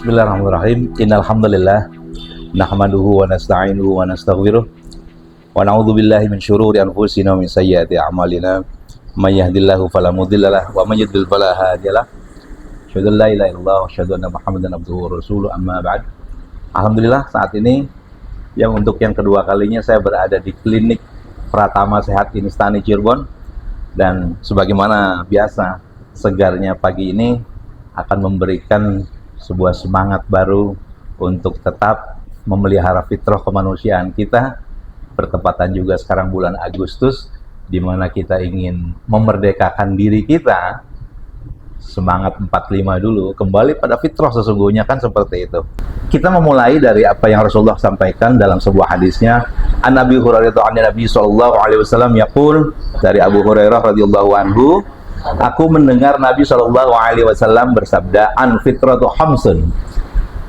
Bismillahirrahmanirrahim. Innal hamdalillah nahmaduhu wa nasta'inuhu wa nastaghfiruh wa na'udzu billahi min syururi anfusina wa min sayyiati a'malina. May yahdihillahu fala mudhillalah wa may yudlil fala hadiyalah. Asyhadu an la ilaha illallah wa asyhadu anna Muhammadan abduhu wa rasuluh. Amma ba'd. Alhamdulillah, saat ini untuk yang kedua kalinya saya berada di klinik Pratama Sehat Instani Cirebon, dan sebagaimana biasa segarnya pagi ini akan memberikan sebuah semangat baru untuk tetap memelihara fitrah kemanusiaan kita. Bertepatan juga sekarang bulan Agustus, di mana kita ingin memerdekakan diri kita. Semangat 45 dulu, kembali pada fitrah sesungguhnya, kan seperti itu. Kita memulai dari apa yang Rasulullah sampaikan dalam sebuah hadisnya. An Abi Hurairah Nabi sallallahu alaihi wasallam yaqul, dari Abu Hurairah radhiyallahu anhu, aku mendengar Nabi sallallahu alaihi wasallam bersabda, an fitratu khamsun.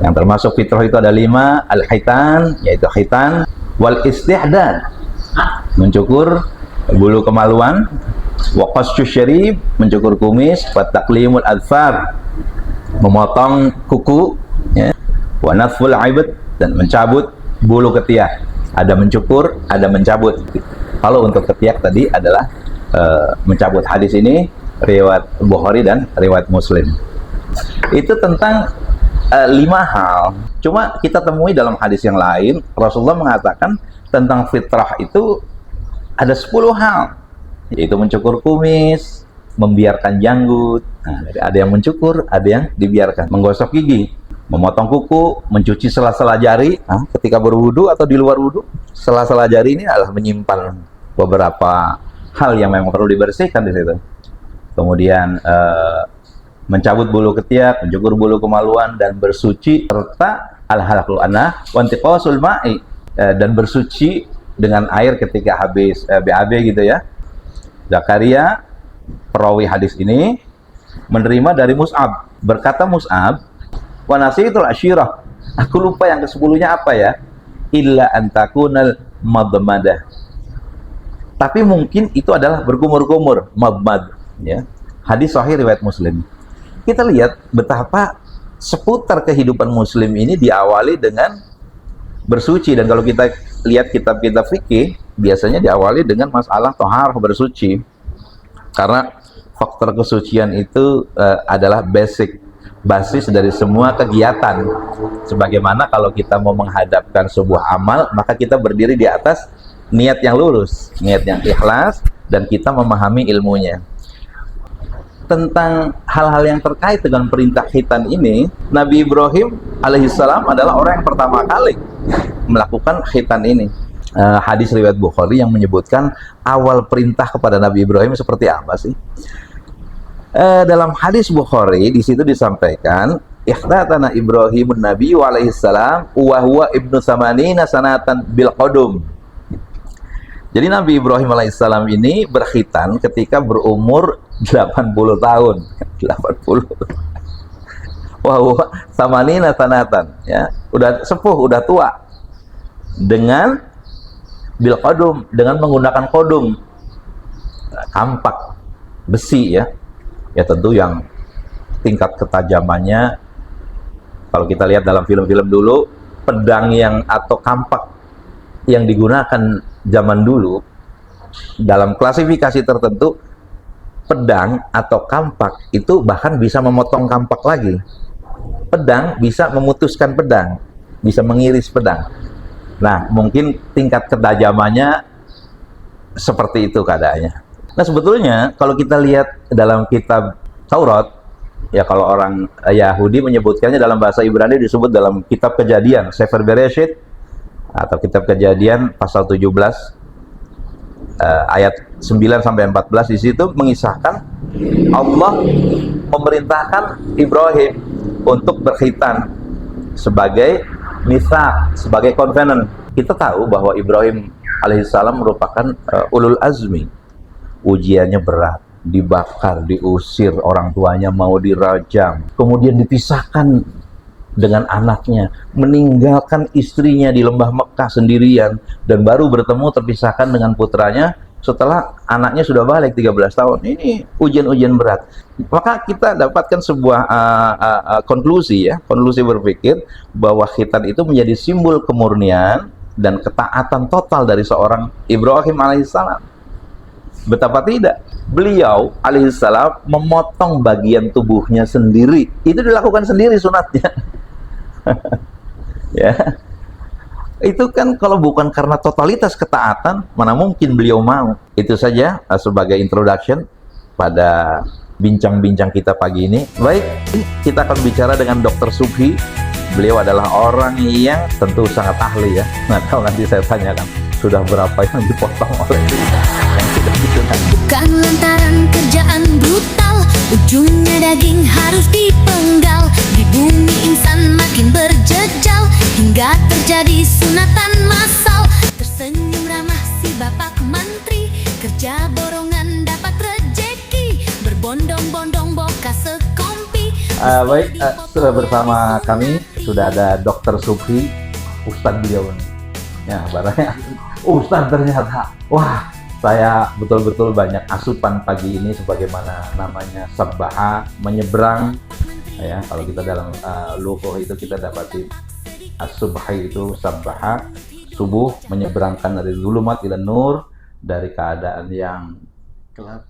Yang termasuk fitrah itu ada 5, al-hitan, yaitu khitan, wal istihdad, mencukur bulu kemaluan, wa qasyu syarib, mencukur kumis, wa taqlimul adfar, memotong kuku, ya, wa natful aibad, dan mencabut bulu ketiak. Ada mencukur, ada mencabut. Kalau untuk ketiak tadi adalah mencabut. Hadis ini riwayat Bukhari dan riwayat Muslim. Itu tentang 5 hal. Cuma kita temui dalam hadis yang lain, Rasulullah mengatakan tentang fitrah itu ada 10 hal, yaitu mencukur kumis, membiarkan janggut. Nah, ada yang mencukur, ada yang dibiarkan. Menggosok gigi, memotong kuku, mencuci sela-sela jari ketika berwudu atau di luar wudu. Sela-sela jari ini adalah menyimpan beberapa hal yang memang perlu dibersihkan di situ. Kemudian mencabut bulu ketiak, mencukur bulu kemaluan, dan bersuci, serta al-halaqul anah wa intiqasul ma'i, dan bersuci dengan air ketika habis BAB gitu ya. Zakaria, perawi hadis ini, menerima dari Mus'ab. Berkata Mus'ab, wa nasitul asyirah, aku lupa yang ke-10-nya apa ya, illa antakunal madmadah, tapi mungkin itu adalah berkumur-kumur, madmad, ya. Hadis sahih riwayat Muslim. Kita lihat betapa seputar kehidupan muslim ini diawali dengan bersuci. Dan kalau kita lihat kitab-kitab fikih, biasanya diawali dengan masalah tohar, bersuci, karena faktor kesucian itu adalah basis dari semua kegiatan. Sebagaimana kalau kita mau menghadapkan sebuah amal, maka kita berdiri di atas niat yang lurus, niat yang ikhlas, dan kita memahami ilmunya. Tentang hal-hal yang terkait dengan perintah khitan ini, Nabi Ibrahim alaihissalam adalah orang yang pertama kali melakukan khitan ini. Hadis riwayat Bukhari yang menyebutkan awal perintah kepada Nabi Ibrahim seperti apa sih? Dalam hadis Bukhari di situ disampaikan, ikhtatana Ibrahimun Nabi alaihissalam wa huwa ibnu samanina sanatan bil qadum. Jadi Nabi Ibrahim alaihissalam ini berkhitan ketika berumur 80 tahun. 80. Wah, samanina sanatan, ya. Udah sepuh, udah tua. Dengan bil qadum, dengan menggunakan kodum. Kampak besi, ya. Ya tentu yang tingkat ketajamannya, kalau kita lihat dalam film-film dulu, pedang yang atau kampak yang digunakan zaman dulu, dalam klasifikasi tertentu, pedang atau kampak itu bahkan bisa memotong kampak lagi. Pedang bisa memutuskan pedang, bisa mengiris pedang. Nah, mungkin tingkat ketajamannya seperti itu keadaannya. Nah, sebetulnya kalau kita lihat dalam kitab Taurat, ya kalau orang Yahudi menyebutkannya dalam bahasa Ibrani disebut dalam kitab Kejadian, Sefer Bereshit, atau kitab Kejadian pasal 17 ayat 9 sampai 14, di situ mengisahkan Allah memerintahkan Ibrahim untuk berkhitan sebagai mitsaq, sebagai covenant. Kita tahu bahwa Ibrahim alaihissalam merupakan ulul azmi. Ujiannya berat, dibakar, diusir, orang tuanya mau dirajam, kemudian dipisahkan dengan anaknya, meninggalkan istrinya di lembah Mekah sendirian, dan baru bertemu terpisahkan dengan putranya setelah anaknya sudah balik 13 tahun. Ini ujian-ujian berat. Maka kita dapatkan sebuah konklusi ya, konklusi berpikir bahwa khitan itu menjadi simbol kemurnian dan ketaatan total dari seorang Ibrahim alaihissalam. Betapa tidak, beliau alaihissalam memotong bagian tubuhnya sendiri. Itu dilakukan sendiri sunatnya. Ya. Itu kan kalau bukan karena totalitas ketaatan, mana mungkin beliau mau. Itu saja sebagai introduction pada bincang-bincang kita pagi ini. Baik, kita akan bicara dengan Dr. Subhi. Beliau adalah orang yang tentu sangat ahli ya. Nah, kalau nanti saya tanyakan, sudah berapa yang dipotong oleh beliau yang sudah disunat. Bukan lantaran kerjaan brutal, ujungnya daging harus dipenggal. Di bumi insan makin berjejal, hingga terjadi sunatan massal. Tersenyum ramah si bapak menteri, kerja borongan dapat rejeki, berbondong-bondong boka sekompi. Baik, sudah bersama kami, sudah ada Dr. Subhi, Ustadz beliau ini. Ya, barangnya Ustadz ternyata. Wah, saya betul-betul banyak asupan pagi ini sebagaimana namanya sabbaha, menyeberang. Ya, kalau kita dalam lughah itu kita dapati as-subhi itu sabbaha, subuh, menyeberangkan dari zulumat ila nur, dari keadaan yang gelap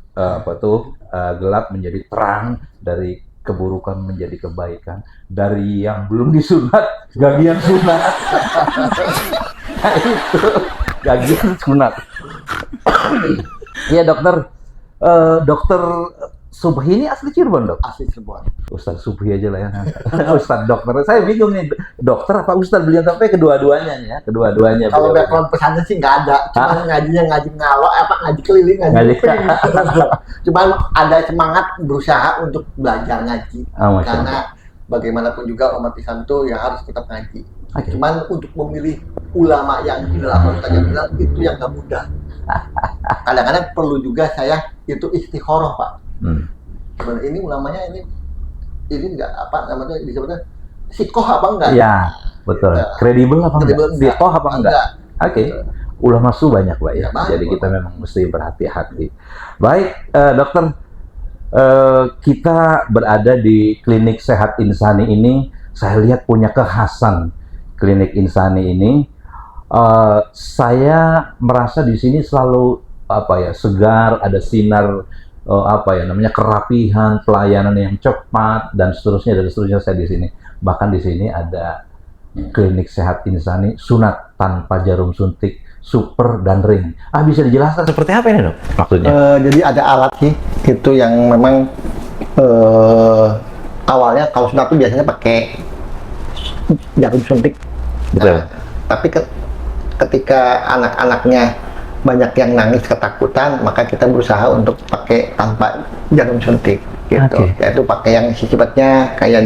gelap menjadi terang, dari keburukan menjadi kebaikan, dari yang belum disunat gagian sunat. Nah, itu gagian sunat. Iya dokter, dokter Subhi ini asli Cirebon dok? Asli Cirebon. Ustadz Subhi aja lah ya. Ustadz dokter, saya bingung nih, dokter apa Ustadz, beliau sampai kedua-duanya ya, kedua-duanya. Kalau background pesantren sih nggak ada, cuma ngajinya ngaji ngalok, ngaji keliling, ngaji. Cuman ada semangat berusaha untuk belajar ngaji, karena bagaimanapun juga umat Islam itu ya harus tetap ngaji. Okay. Cuman untuk memilih ulama yang tidak bilang itu yang nggak mudah. Kadang-kadang perlu juga saya itu istikharah Pak. Ini ulamanya ini nggak apa namanya disebutnya sikoh apa enggak? Ya betul. Kredibel apa enggak? Sikoh apa enggak? Oke. Ulama su banyak Pak ya. Jadi kita memang mesti berhati-hati. Baik, dokter, kita berada di klinik Sehat Insani ini. Saya lihat punya kekhasan klinik Insani ini. Saya merasa di sini selalu segar, ada sinar namanya kerapihan, pelayanan yang cepat dan seterusnya saya di sini. Bahkan di sini ada klinik Sehat Insani sunat tanpa jarum suntik, super dan ring. Bisa dijelaskan seperti apa ini dok? Maksudnya? Jadi ada alat sih itu yang memang awalnya kalau sunat itu biasanya pakai jarum suntik. Betul. Tapi ketika anak-anaknya banyak yang nangis ketakutan, maka kita berusaha untuk pakai tanpa jarum suntik gitu. Yaitu pakai yang sifatnya kayak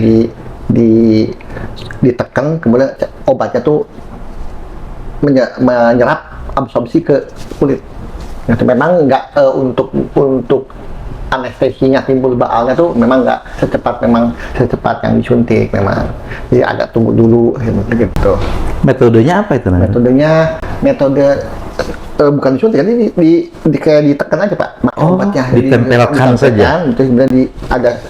ditekan, kemudian obatnya tuh menyerap absorpsi ke kulit. Itu memang nggak untuk anestesinya timbul baalnya tuh memang nggak secepat yang disuntik memang. Jadi agak tunggu dulu gitu. Metodenya apa itu namanya? Metode bukan disuntik, jadi kayak ditekan aja Pak. Obatnya ditempelkan saja. Terus kemudian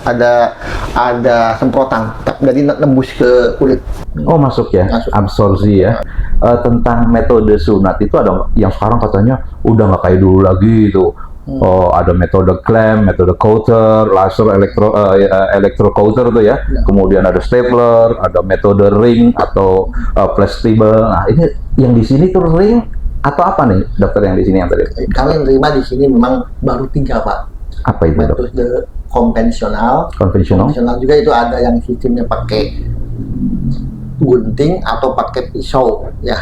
ada semprotan, jadi nembus ke kulit. Masuk ya, absorpsi ya. Tentang metode sunat itu ada yang sekarang katanya udah nggak kayak dulu lagi itu. Ada metode clamp, metode coulter, laser electro coulter itu ya. Kemudian ada stapler, ada metode ring atau flexible. Nah, ini yang di sini tuh ring atau apa nih dokter yang di sini yang tadi? Kami menerima di sini memang baru 3 Pak. Apa itu? Metode konvensional juga itu ada yang sistemnya pakai gunting atau pakai pisau ya.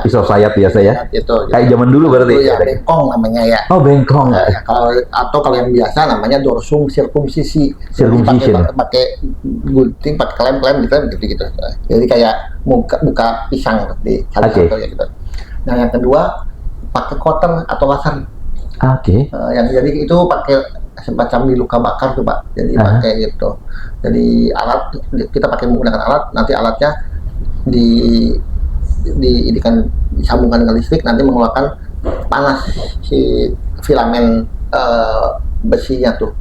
Pisau sayap biasa ya. Itu kayak zaman dulu berarti. Ya, bengkong namanya ya. Bengkong. Ya, kalau yang biasa namanya dorsum circumcision. Pakai gunting, pakai klem gitu. Jadi kayak buka pisang di salah ya gitu. Nah, yang kedua pakai cotton atau laser. Yang jadi itu pakai semacam di luka bakar tuh Pak. Jadi pakai gitu. Jadi alat kita pakai menggunakan alat, nanti alatnya disambungkan dengan listrik, nanti mengeluarkan panas si filamen besinya tuh.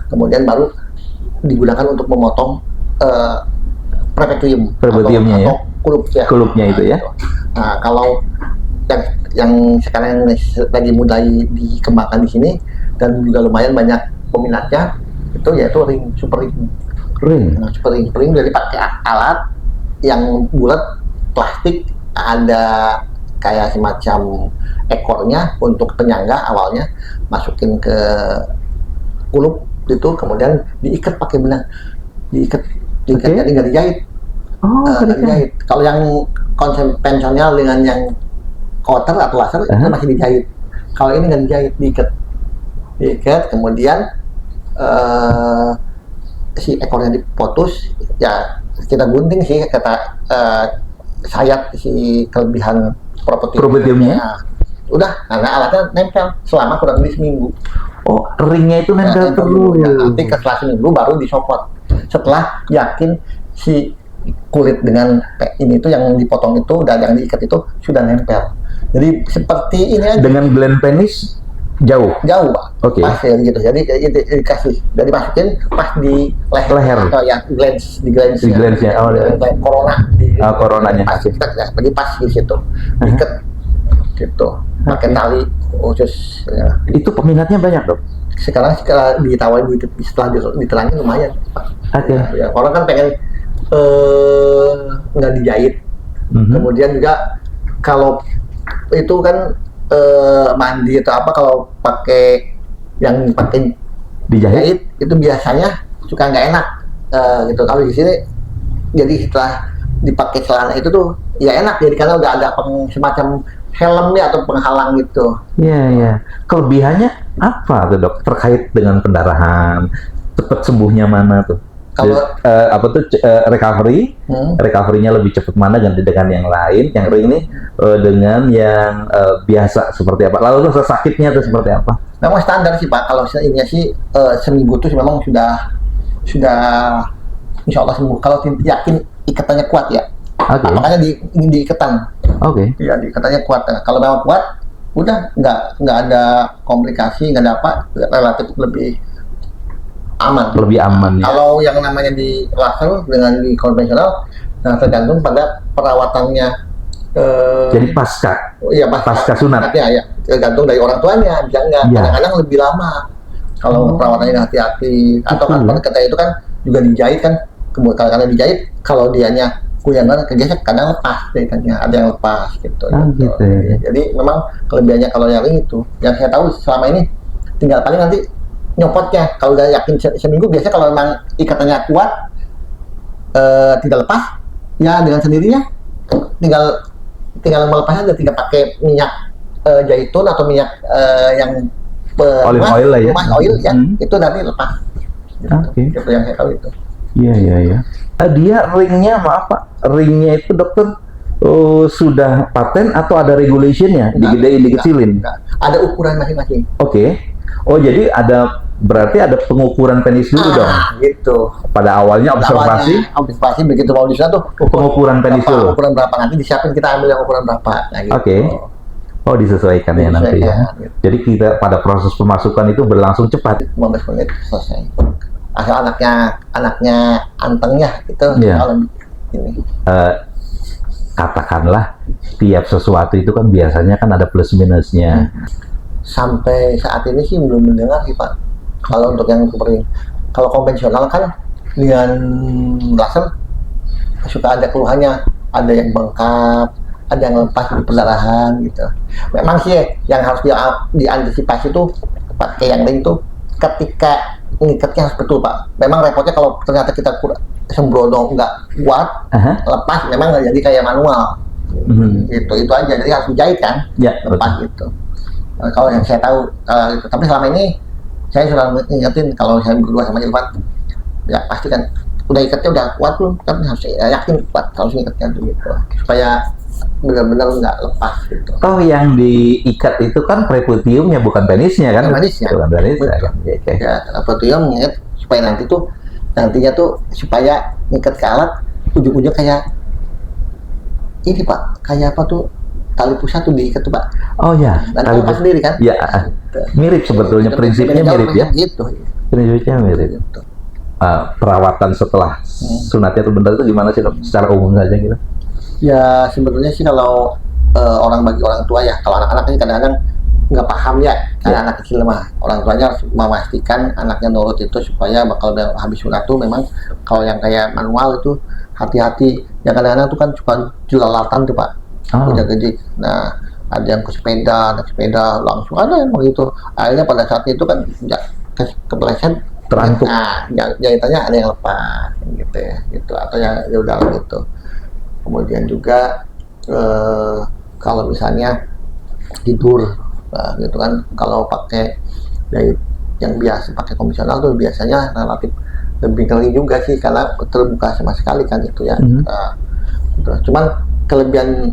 Kemudian baru digunakan untuk memotong Preputiumnya ya? atau Kulupnya itu ya. Nah, kalau yang sekarang lagi mulai dikembangkan di sini dan juga lumayan banyak peminatnya itu yaitu ring, super ring. Nah, super ring dari pakai alat yang bulat plastik, ada kayak semacam ekornya untuk penyangga awalnya, masukin ke kulup itu, kemudian diikat pakai benang, diikat jadi nggak dijahit. Dijahit. Kalau yang konvensional dengan yang cutter atau laser itu masih dijahit. Kalau ini nggak dijahit, diikat, kemudian si ekornya diputus, ya kita gunting sih kata sayap si kelebihan preputiumnya. Nah, udah, karena alatnya nempel selama kurang lebih seminggu. Oh, ringnya itu nempel terus. Ya, nanti setelah seminggu baru disopot. Setelah yakin si kulit dengan ini itu yang dipotong itu dan yang diikat itu sudah nempel. Jadi seperti ini aja. Dengan blend penis jauh, Pak. Oke. Pas ya gitu. Jadi dikasih, jadi masukin pas di leher. Oh ya, di glance-nya. Oh, corona. Coronanya. Pas kita jadi pas di situ. Diikat gitu. Pakai tali khusus. Ya. Itu peminatnya banyak, Dok? Sekarang ditawarin setelah diterangin lumayan. Oke. Ya, orang kan pengen nggak dijahit. Kemudian juga kalau itu kan mandi atau apa, kalau pakai dijahit itu biasanya suka nggak enak gitu. Kalau di sini jadi setelah dipakai celana itu tuh ya enak, jadi karena udah ada semacam helmnya atau penghalang gitu. Iya. Kelebihannya apa tuh, Dok, terkait dengan pendarahan, cepat sembuhnya mana tuh? Kalau recovery-nya lebih cepat mana ganti dengan yang lain? Yang ring ini dengan yang biasa seperti apa? Lalu rasa sakitnya itu seperti apa? Memang standar sih, Pak. Kalau ini sih seminggu tuh memang sudah insya Allah sembuh. Kalau yakin ikatannya kuat ya. Makanya diikatan. Ya, diikatannya kuat. Nah, kalau memang kuat, udah nggak ada komplikasi, nggak ada apa, relatif lebih aman. Ya. Kalau yang namanya di laser dengan di konvensional, nah tergantung pada perawatannya. Jadi pasca. Iya, pasca sunat. Ya, tergantung dari orang tuanya. Bisa nggak? Kadang-kadang lebih lama. Kalau perawatannya hati-hati. Atau kan kata itu kan juga dijahit kan. Karena dijahit, kalau dianya kuyangan kegesek, kadang lepas jahitannya. Ada yang lepas gitu. Gitu. Jadi memang kelebihannya kalau yang itu, yang saya tahu selama ini tinggal paling nanti nyopotnya. Kalau udah yakin seminggu, biasanya kalau memang ikatannya kuat, tidak lepas, ya dengan sendirinya tinggal melepasnya, tinggal pakai minyak zaitun atau minyak yang olive oil lah ya. Oil ya, itu nanti lepas. Gitu yang saya tahu itu. Iya. Dia ringnya, maaf Pak, ringnya itu dokter sudah paten atau ada regulationnya? Digedein, dikecilin? Ada ukuran masing-masing. Oh, jadi berarti ada pengukuran penis dulu dong? Gitu. Pada awalnya observasi begitu mau disunat tuh pengukuran penis dulu. Ukuran berapa, nanti disiapin, kita ambil yang ukuran berapa. Nah, gitu. Oh, disesuaikan ya nanti ya. Gitu. Jadi kita pada proses pemasukan itu berlangsung cepat. 15 menit selesai. Asal anaknya antengnya itu kalau ini. Katakanlah tiap sesuatu itu kan biasanya kan ada plus minusnya. Sampai saat ini sih belum mendengar sih, Pak. Kalau untuk yang super ring, kalau konvensional kan dengan laser suka ada keluhannya, ada yang bengkak, ada yang lepas di perdarahan gitu. Memang sih yang harus diantisipasi tuh pakai yang ring tuh ketika ngikatnya harus betul, Pak. Memang repotnya kalau ternyata kita sembrono nggak kuat, lepas memang nggak jadi kayak manual. Itu aja, jadi harus dijahit kan, lepas gitu. Kalau yang saya tahu gitu. Tapi selama ini saya sudah ngingetin, kalau saya berdua sama Irfan, ya pasti kan udah ikatnya udah kuat belum, kan harus yakin kuat, harus ngikatnya gitu supaya benar-benar nggak lepas gitu. Oh, yang diikat itu kan preputiumnya, bukan penisnya kan? Penisnya. Bukan penisnya. Ya, preputium ngikat supaya nantinya tuh supaya ngikat ke alat ujung-ujung kayak ini, Pak, kayak apa tuh tali pusat tuh diikat tuh Pak. Oh ya, Dan tali tahu sendiri kan? Ya, mirip sebetulnya, prinsipnya mirip ya. Gitu. Prinsipnya mirip. Gitu. Perawatan setelah sunatnya itu benar itu gimana sih dok? Secara umum saja gitu. Ya sebetulnya sih kalau bagi orang tua ya, kalau anak-anak ini kadang-kadang nggak paham ya, karena anak kecil mah orang tuanya harus memastikan anaknya nurut itu supaya bakal habis sunat tuh memang kalau yang kayak manual itu hati-hati. Yang kadang-kadang tuh kan cuma jelalatan tuh Pak, udah gede. Nah ada yang ke sepeda, naik sepeda langsung ada yang begitu. Akhirnya pada saat itu kan kepleset. Terantuk. Nah, jahitannya ada yang lepas, gitu ya, gitu atau yang ya udah gitu. Kemudian juga kalau misalnya tidur, nah, gitu kan, kalau pakai jahit yang biasa pakai konvensional tuh biasanya relatif lebih ngeri juga sih karena terbuka sama sekali kan itu ya. Nah, gitu. Cuman kelebihan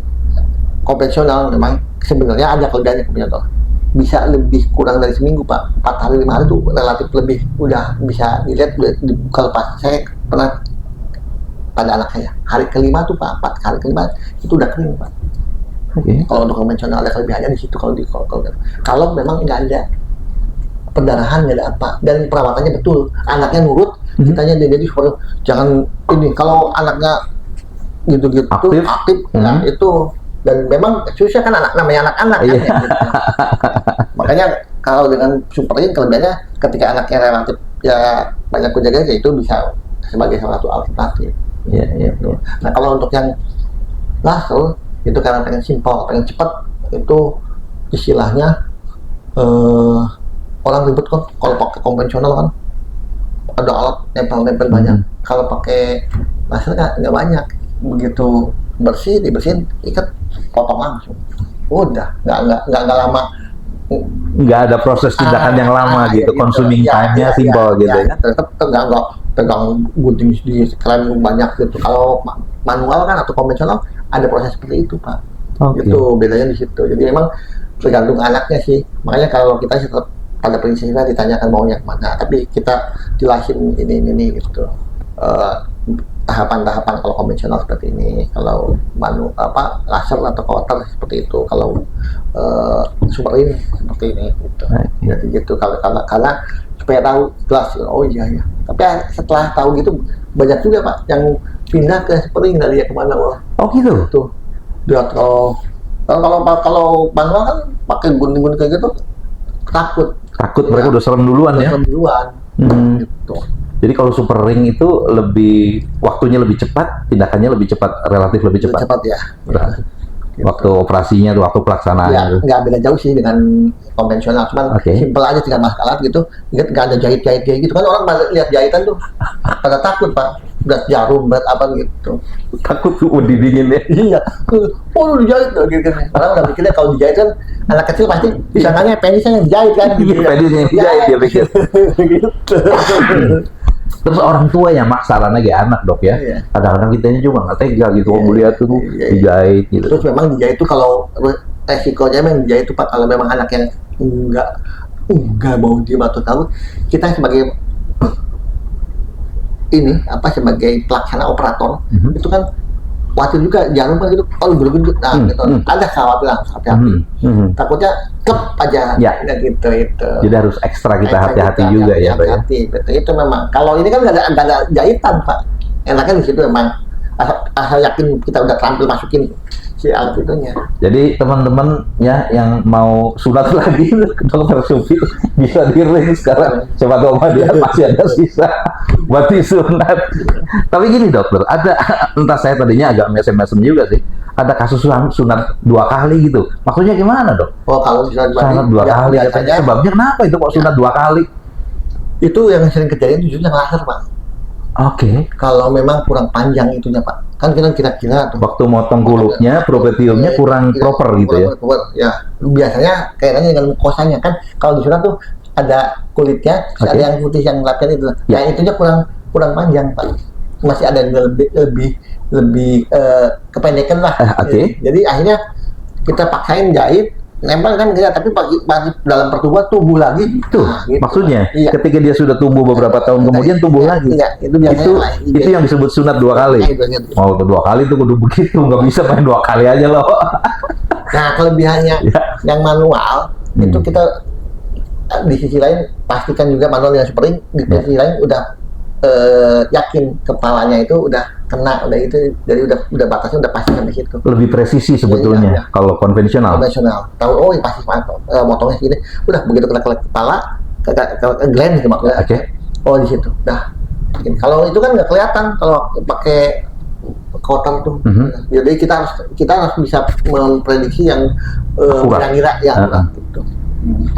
konvensional memang sebenarnya ada kelebihannya konvensional. Bisa lebih kurang dari seminggu Pak, 4 hari 5 hari itu relatif lebih udah bisa dilihat kalau pas saya pernah pada anak saya hari kelima tuh Pak, 4 hari kelima itu udah kering Pak. Kalau untuk konvensional ada kelebihannya di situ kalau memang nggak ada perdarahan, nggak ada apa, dan perawatannya betul, anaknya nurut, kitanya jadi jangan ini kalau anaknya gitu-gitu aktif nah itu. Dan memang susah kan namanya anak-anak kan, ya, gitu. Makanya kalau dengan super ini kelebihannya ketika anaknya relatif ya banyak penjaga ya itu bisa sebagai salah satu alternatif. Gitu. Nah kalau untuk yang laser itu karena pengen simpel, pengen cepat, itu istilahnya orang ribet kan kalau pakai konvensional kan ada alat nempel-nempel banyak. Kalau pakai laser nggak banyak, begitu bersih dibersihin ikat potong langsung udah nggak lama, nggak ada proses tindakan yang lama gitu, consuming time-nya simpel gitu ya. Tetap pegang gunting di keren banyak gitu. Kalau manual kan atau konvensional ada proses seperti itu Pak. Itu bedanya di situ. Jadi memang tergantung anaknya sih, makanya kalau kita tetap pada prinsipnya ditanyakan maunya kemana, tapi kita jelasin ini gitu. Tahapan-tahapan kalau konvensional seperti ini, kalau laser atau coater seperti itu, kalau super ini seperti ini gitu. Jadi gitu karena supaya tahu jelas, oh iya ya. Tapi setelah tahu gitu banyak juga Pak yang pindah ke seperti ini, nggak lihat kemana malah. Oh gitu. Tuh dia kalau manual kan pakai gunting-gunting kayak gitu takut mereka udah serem duluan ya. Gitu. Jadi kalau super ring itu lebih waktunya lebih cepat, tindakannya lebih cepat, relatif lebih cepat. Lebih cepat ya. Gitu. Waktu operasinya tuh, waktu pelaksanaan. Ya, nggak beda jauh sih dengan konvensional, cuman simpel aja tinggal masuk alat gitu, nggak ada jahit gitu kan, orang lihat jahitan tuh pada takut Pak, berat jarum, berat apa gitu. Takut tuh didingin ya. Iya, lu dijahit gitu kan. Orang udah pikirnya kalau dijahit kan anak kecil pasti disangkanya penisnya yang dijahit kan. Iya, penisnya yang dijahit dia pikir. Gitu. Terus orang tua yang maksa lagi anak dok ya. Kadang-kadang kitanya juga nggak tega gitu, melihat tuh dijahit gitu. Terus memang dijahit tuh kalau resikonya memang dijahit tuh Pak, kalau memang anak yang nggak mau diem atau tahu, kita sebagai sebagai pelaksana operator itu kan khawatir juga, jarum kan gitu, kalau gitu, gitu. Ada kekhawatiran, hati-hati. Takutnya klep aja, gitu itu. Jadi harus ekstra kita hati-hati juga ya, Pak. Hati-hati, betul. Itu memang. Kalau ini kan nggak ada jahitan, Pak. Enaknya di situ memang. Asal yakin kita udah terampil masukin si alat itunya. Jadi teman-teman ya yang mau sunat lagi ke dokter Sufi bisa di-ring sekarang. Coba tahu dia masih ada sisa buat disunat. Tapi gini dokter, ada entah saya tadinya agak mesem-mesem juga sih. Ada kasus sunat 2 kali gitu. Maksudnya gimana dok? Oh kalau bisa sunat 2 kali katanya. Sebabnya kenapa itu kok sunat 2 kali? Itu yang sering kejadian itu yang laser Pak. Kalau memang kurang panjang itunya Pak, kan kita kira-kira tuh waktu motong kulitnya, propetiumnya kurang proper gitu ya. Ya, biasanya kayaknya dengan mukosanya kan, kalau disunat tuh ada kulitnya, ada yang putih yang lapisan itu. Ya itunya kurang panjang Pak, masih ada yang lebih kependekan lah. Jadi akhirnya kita paksain jahit, nempel kan enggak, tapi dalam pertumbuhan tumbuh lagi. Itu gitu. Maksudnya ketika dia sudah tumbuh beberapa tahun kemudian tumbuh lagi. Itu yang disebut sunat 2 kali. Mau 2 kali itu kudu begitu, nggak bisa main 2 kali aja loh. Nah, kelebihannya Ya. yang manual itu kita di sisi lain pastikan juga manual yang spring, di sisi lain udah yakin kepalanya itu udah kena, udah itu, jadi udah batasnya udah pasti sampai situ. Lebih presisi sebetulnya Iya. kalau konvensional. Tahu, oh ini pasti motongnya segini, udah begitu kena kepala ke gland gitu maksudnya. Oke. Oh di situ, dah. Kalau itu kan nggak kelihatan kalau pakai kotor tuh. Jadi kita harus bisa memprediksi yang kira-kira ya gitu.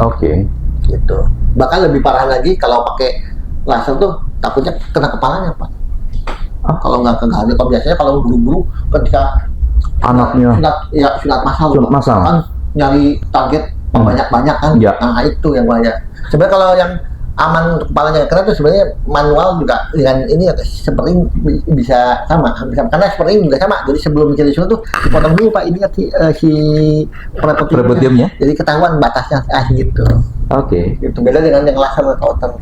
Oke. Gitu. Bahkan lebih parah lagi kalau pakai laser tuh takutnya kena kepalanya, Pak. Kalau nggak kena, kalau biasanya kalau buru-buru ketika Anaknya sunat massal, sunat massal. kan nyari target banyak-banyak kan. Ya. Nah itu yang banyak. Sebenarnya kalau yang aman untuk kepalanya karena itu sebenarnya manual juga dengan ini spring bisa sama, karena spring juga sama. Jadi sebelum jadi sunat tuh dipotong dulu Pak, ini si Preputiumnya. jadi ketahuan batasnya gitu. Oke. Gitu beda dengan yang laser counter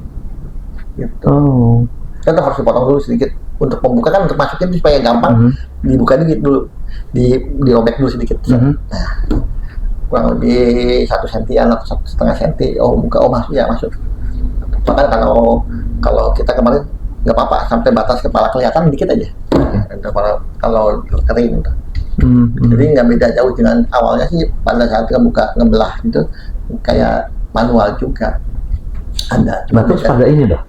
gitu. Oh. Kita harus dipotong dulu sedikit untuk pembuka kan, untuk masukin supaya gampang dibuka dikit dulu, dirobek dulu sedikit. Nah, kurang lebih 1 sentian atau 1,5 senti. Oh buka, oh masuk ya masuk. Bahkan kalau kita kemarin nggak apa-apa sampai batas kepala kelihatan dikit aja. Kalau kering. Jadi nggak beda jauh dengan awalnya sih, pada saat kita buka ngebelah itu kayak manual juga ada. Nah terus pada ini dong,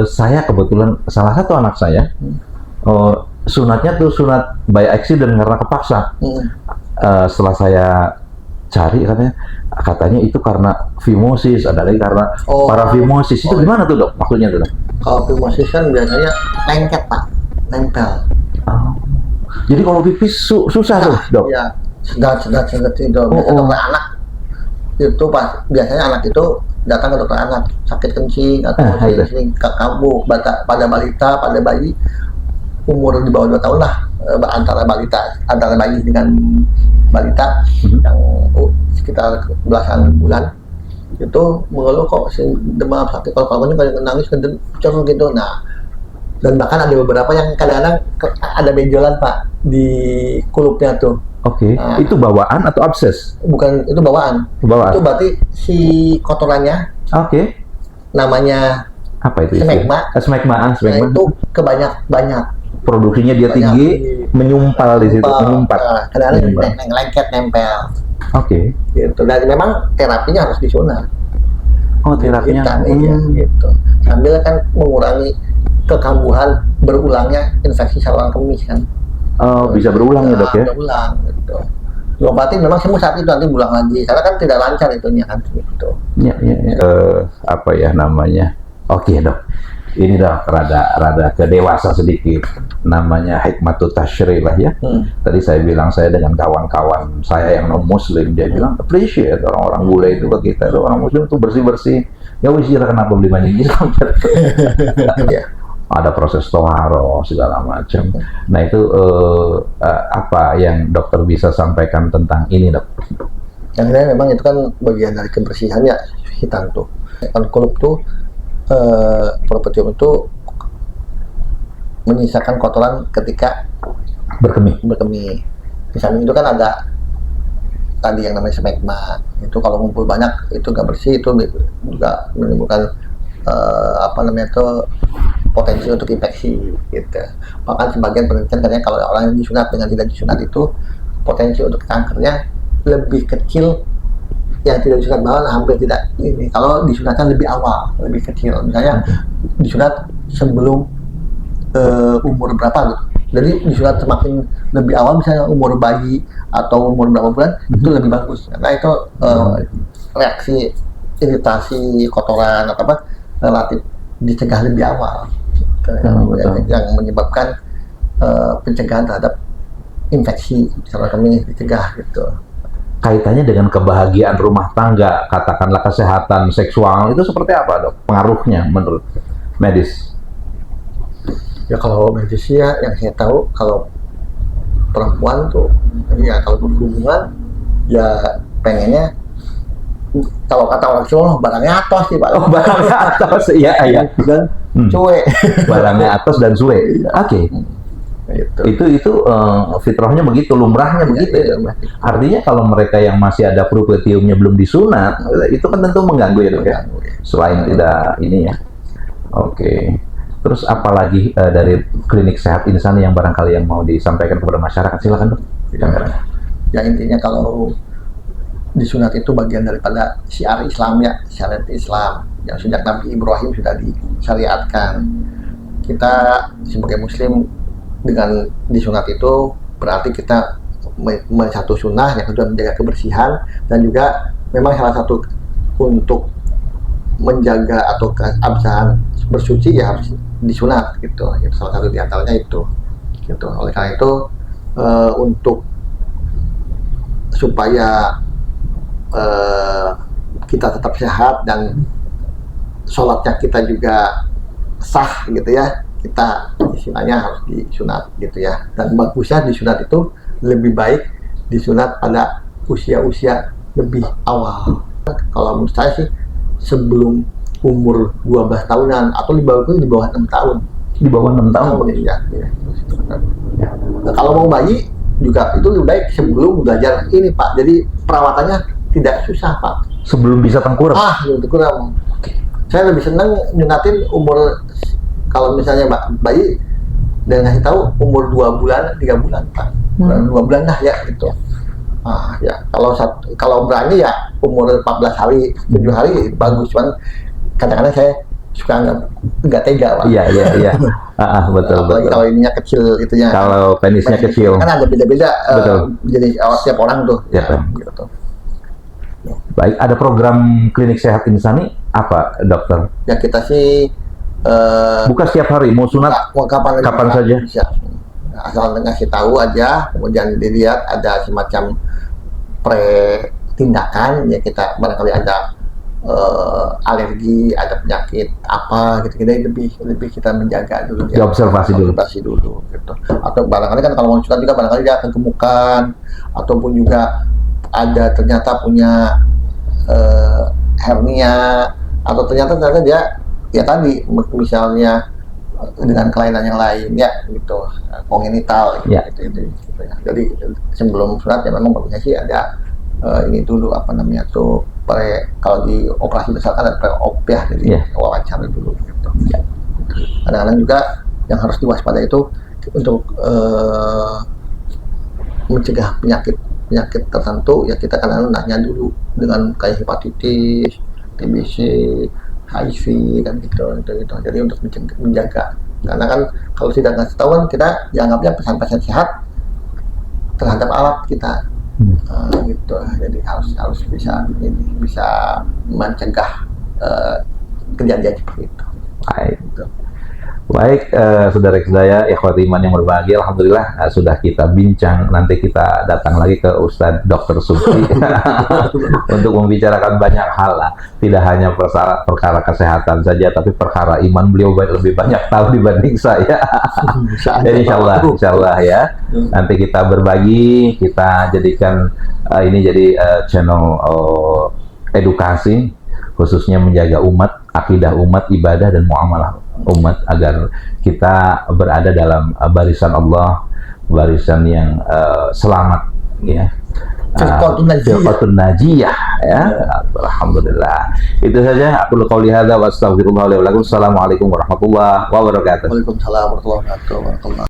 saya kebetulan salah satu anak saya sunatnya tuh sunat by accident karena kepaksa. Setelah saya cari katanya itu karena fimosis, ada lagi karena parafimosis. Itu gimana tuh dok? Maksudnya tuh dok? Kalau fimosis kan biasanya lengket Pak, nempel. Jadi kalau pipis susah tuh dok? Iya, sedat itu. Dokter anak itu biasanya anak itu datang ke dokter anak sakit kencing atau sering kambuh pada balita, pada bayi umur di bawah 2 tahun lah, antara bayi dengan balita yang sekitar belasan bulan itu mengeluh kok demam, sakit kalau ini kayak nangis kenceng gitu. Nah, dan bahkan ada beberapa yang kadang-kadang ada benjolan Pak di kulupnya tuh. Oke. Nah, itu bawaan atau abses? Bukan, itu bawaan. Itu berarti si kotorannya. Oke. Namanya apa itu? Smegma. Smegma. Nah, itu banyak. Produksinya dia tinggi, menyumpal di situ, menyumpat. Kadang-kadang lengket nempel. Oke. Gitu. Dan memang terapinya harus disunat. Oh, terapinya. Gitu. Sambil kan mengurangi kekambuhan berulangnya infeksi saluran kemih kan. Oh, bisa berulang ya dok ya? Berulang gitu. Diobatin memang semua saat itu nanti berulang lagi, karena kan tidak lancar itunya kan gitu. Iya. Apa ya namanya? Oke dok. Ini dok rada ke dewasa sedikit. Namanya hikmatut tasyri lah ya. Tadi saya bilang saya dengan kawan-kawan saya yang non muslim, dia bilang appreciate orang-orang bule itu ke kita. Orang muslim tuh bersih-bersih. Ya wis kenapa beli banyak gitu. Ada proses toharo segala macam. Nah itu apa yang dokter bisa sampaikan tentang ini dok? Yang ini memang itu kan bagian dari kebersihan ya, hitam tuh. Kan kulup tuh propetium itu menyisakan kotoran ketika berkemih. Di samping itu kan ada tadi yang namanya smegma. Itu kalau ngumpul banyak itu nggak bersih, itu juga menimbulkan potensi untuk infeksi gitu. Bahkan sebagian penelitian katanya kalau orang yang disunat dengan tidak disunat itu potensi untuk kankernya lebih kecil yang tidak disunat, bahkan hampir tidak ini. Kalau disunatkan lebih awal, lebih kecil. Misalnya disunat sebelum umur berapa gitu. Jadi disunat semakin lebih awal, misalnya umur bayi atau umur berapa bulan, itu lebih bagus. Karena itu reaksi iritasi kotoran atau apa relatif dicegah lebih awal. Yang menyebabkan pencegahan terhadap infeksi saluran kemih dicegah gitu. Kaitannya dengan kebahagiaan rumah tangga, katakanlah kesehatan seksual, itu seperti apa dok? Pengaruhnya menurut medis? Ya kalau medisnya yang saya tahu, kalau perempuan tuh ya kalau berhubungan ya pengennya, kalau kata orang Jawa barangnya atos sih Pak. Oh, barangnya atos, iya. Dan cuek. Barangnya atos dan suwe. Oke. Itu fitrahnya begitu, lumrahnya begitu. Ya. Artinya kalau mereka yang masih ada prupetiumnya belum disunat, itu kan tentu mengganggu ya dok ya. Selain tidak ini ya. Oke. Terus apalagi dari klinik sehat insani yang barangkali yang mau disampaikan kepada masyarakat, silakan dok. Ya intinya kalau disunat itu bagian daripada syiar Islam ya, syariat Islam yang sejak Nabi Ibrahim sudah disyariatkan. Kita sebagai Muslim dengan disunat itu berarti kita satu sunnah yang kedua menjaga kebersihan, dan juga memang salah satu untuk menjaga atau keabsahan bersuci ya harus disunat gitu. Itu salah satu diantaranya itu gitu. Oleh karena itu untuk supaya kita tetap sehat dan sholatnya kita juga sah gitu ya, kita istilahnya harus disunat gitu ya. Dan bagusnya disunat itu lebih baik disunat pada usia-usia lebih awal. Kalau menurut saya sih sebelum umur 12 tahunan atau di bawah 6 tahun. Di bawah 6 tahun? Ya. Nah, kalau mau bayi juga itu lebih baik sebelum belajar ini Pak. Jadi perawatannya tidak susah Pak. Sebelum bisa tengkurap? Sebelum tengkurap. Saya lebih senang nyunatin umur, kalau misalnya bayi dan ngasih tahu umur 2 bulan, 3 bulan Pak. 2 bulan dah ya gitu. Ya kalau berani ya umur 14 hari, 7 hari bagus, cuman kadang-kadang saya suka nggak tega Pak. Iya. Betul. Kalau ininya kecil itunya. Kalau penisnya kecil. Kan ada beda-beda. Jadi setiap orang tuh. Ya, gitu. Baik, ada program klinik sehat insani apa dokter? Ya kita sih buka setiap hari, mau sunat kapan saja. Bisa. Asal ngasih tahu aja, kemudian dilihat ada semacam tindakan ya, kita barangkali ada alergi, ada penyakit apa gitu, kita lebih kita menjaga dulu ya. Observasi dulu gitu. Atau barangkali kan kalau mau sunat juga barangkali dia kegemukan, ataupun juga ada ternyata punya hernia, atau ternyata dia ya tadi misalnya dengan kelainan yang lain ya gitu, kongenital gitu, ya. gitu ya. Jadi sebelum sunat ya memang bagusnya sih ada ini dulu apa namanya tuh kalau di operasi besar kan ada pre-op ya, jadi wawancara dulu gitu. Kadang-kadang juga yang harus diwaspadai itu untuk mencegah penyakit tertentu ya, kita kadang nanya dulu dengan kayak hepatitis, TBC, HIV kan gitu. Jadi untuk menjaga, karena kan kalau tidak ngasih tahu kan kita dianggapnya pesan-pesan sehat terhadap alat kita. Gitu. Jadi harus bisa mencegah kejadian seperti itu. Baik. Gitu. Baik, saudara-saudara ikhwati iman yang berbahagia, alhamdulillah sudah kita bincang. Nanti kita datang lagi ke Ustadz Dr. Subki untuk membicarakan banyak hal lah. Tidak hanya perkara kesehatan saja, tapi perkara iman beliau lebih banyak tahu dibanding saya. Jadi insya Allah ya. Nanti kita berbagi, kita jadikan ini jadi channel edukasi, khususnya menjaga umat, akidah umat, ibadah dan muamalah umat, agar kita berada dalam barisan Allah, barisan yang selamat ya. Firqatun najiyah ya. Alhamdulillah. Itu saja, aku qouli hadza wa astaghfirullah li wa lakum. Assalamualaikum warahmatullahi wabarakatuh. Waalaikumsalam warahmatullahi wabarakatuh.